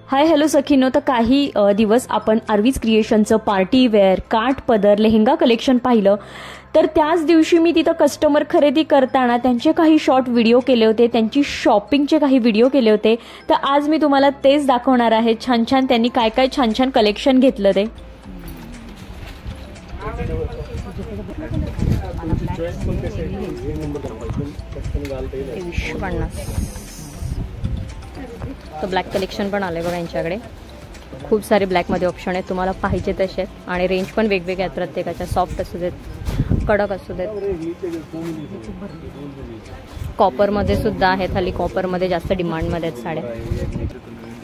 Hi hello सखीनो, तर काही दिवस आपण आर्वीज क्रिएशनचं पार्टी वेअर, काठ पदर, लेहंगा कलेक्शन पाहिलं. तर त्याच दिवशी मी तिथं कस्टमर खरेदी करताना त्यांचे काही शॉर्ट व्हिडिओ केले होते, त्यांची शॉपिंगचे काही व्हिडिओ केले होते. तर आज मी तुम्हाला तेच दाखवणार आहे. छान छान त्यांनी काय काय छान छान कलेक्शन घेतलं ते. तर ब्लॅक कलेक्शन पण आले बघा यांच्याकडे. खूप सारे ब्लॅकमध्ये ऑप्शन आहेत, तुम्हाला पाहिजे तसे आहेत. आणि रेंज पण वेगवेगळे आहेत प्रत्येकाच्या. सॉफ्ट असू देत, कडक असू देत, कॉपरमध्ये सुद्धा आहेत. हल्ली कॉपरमध्ये जास्त डिमांडमध्ये आहेत साड्या.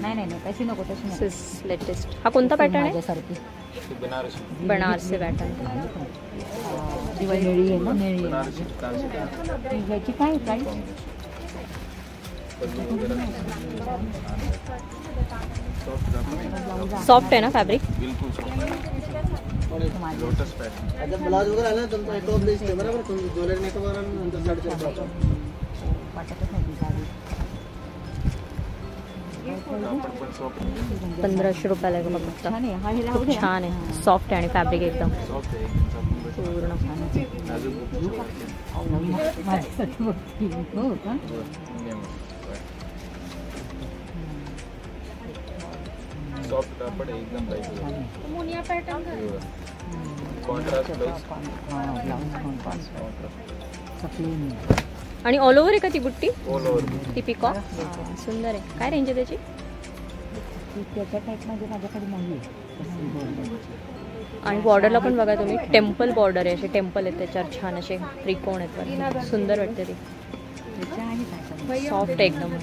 नाही तशी नको, तशी लेटेस्ट. हा कोणता पॅटर्न आहे? बनारसी पॅटर्न. ह्याची काय प्राईस? सॉफ्ट आहे ना फॅब्रिक? Lotus pattern. ब्लाउज वगैरे आला तुमचा टॉप लिस्ट आहे बरोबर. तुम्ही ज्वेलरी मेकअप वर नंतर 450 1500 रुपयाला आहे बघा. छान आहे, सॉफ्ट आहे आणि फॅब्रिक एकदम पूर्ण. सॉफ्ट कापड एकदम मुनिया पॅटर्न. कॉन्ट्रास्ट ब्लाउज आणि ऑल ओव्हर आहे का ती बुट्टी? ऑल ओव्हर ती पिकॉक. सुंदर आहे. काय रेंज आहे त्याची? त्याच्या टाईपमध्ये माझ्याकडे नाही. आणि बॉर्डरला पण बघा तुम्ही, टेम्पल बॉर्डर आहे. असे टेम्पल आहेत त्याच्यावर, छान असे त्रिकोण आहेत. सुंदर वाटते ती. सॉफ्ट एकदम.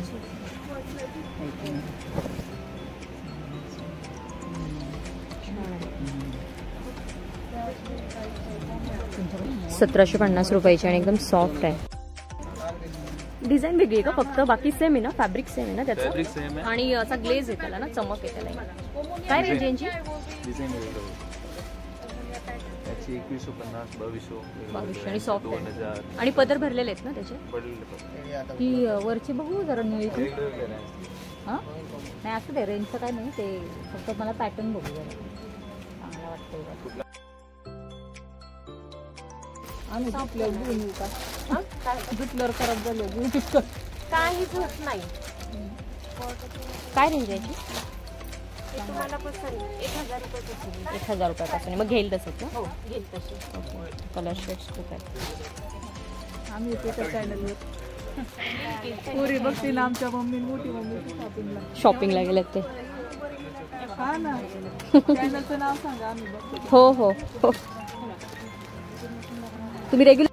1750 रुपयाची आणि एकदम सॉफ्ट आहे. डिझाईन वेगळी आहे का फक्त? बाकी सेम आहे ना? फॅब्रिक सेम आहे ना त्याचं? फॅब्रिक सेम आहे आणि असा ग्लेज आहे त्याला ना, चमक आहे त्याला. काय रेंज यांची? डिझाईन वेगळं. त्याची 2150, 2200 आणि सॉफ्ट आहे. 2000. आणि पदर भरलेले आहेत ना त्याचे? ती वरची बघू जरा निळी. हां नाही असं ते रेंजचं काय नाही, ते फक्त मला पॅटर्न बघू जरा चांगला वाटतं. आम्ही दुखल्यावर घेऊन येऊ का? दुखल्यावर करत झालं काहीच होत नाही. काय रेंज आहे याची? 1000 रुपयापासून. मग घेईल तसंच ना? हो घेईल तशी. कलर शेड्स खूप आहेत. आम्ही येतो त्या चॅनलवर. पुरी बघते ना आमच्या मम्मी, मोठी मम्मी शॉपिंगला गेलेत ते. हा ना, चॅनलचं नाव सांगा. आम्ही बघतो. हो हो हो. तुम्ही रेग्युलर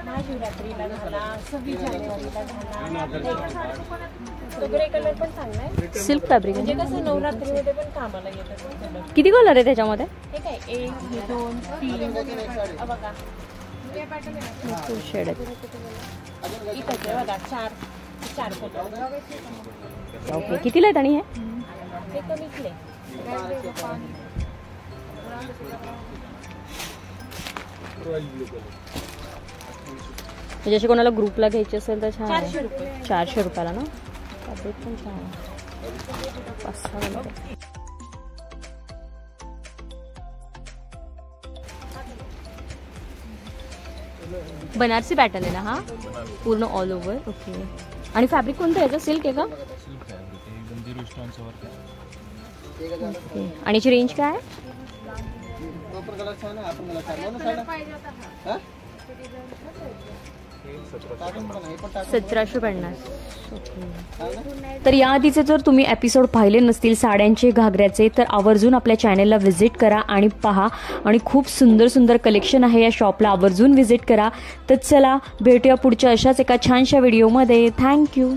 महाशिवरात्रीला झाला, 26 जानेवारीला झाला. ग्रे कलर पण चांगला आहे. सिल्क फॅब्रिक म्हणजे कसं नवरात्रीमध्ये पण कामाला येतात. किती कलर आहे त्याच्यामध्ये? हे काय 1 2 3 बघा. फुल शेड आहे. इथं बघा 4 कलर. ओके, कितीला आहेत? आणि हे कमीतले म्हणजे असे कोणाला ग्रुपला घ्यायचे असेल तर छान. 400 रुपयाला ना. फॅब्रिक पण छान आहे. बनारसी पॅटर्न आहे ना हा? पूर्ण ऑल ओव्हर. ओके. आणि फॅब्रिक कोणतं आहे? सिल्क आहे का? आणि याची रेंज काय आहे? 1750. तर याआधीचे जर तुम्ही एपिसोड पाहिले नसतील साड्यांचे, घागऱ्याचे, तर आवर्जून आपल्या चॅनेलला व्हिजिट करा आणि पहा. आणि खूप सुंदर सुंदर कलेक्शन आहे या शॉपला, आवर्जून व्हिजिट करा. तर चला भेटूया पुढच्या अशाच एका छानशा व्हिडिओमध्ये. थँक्यू.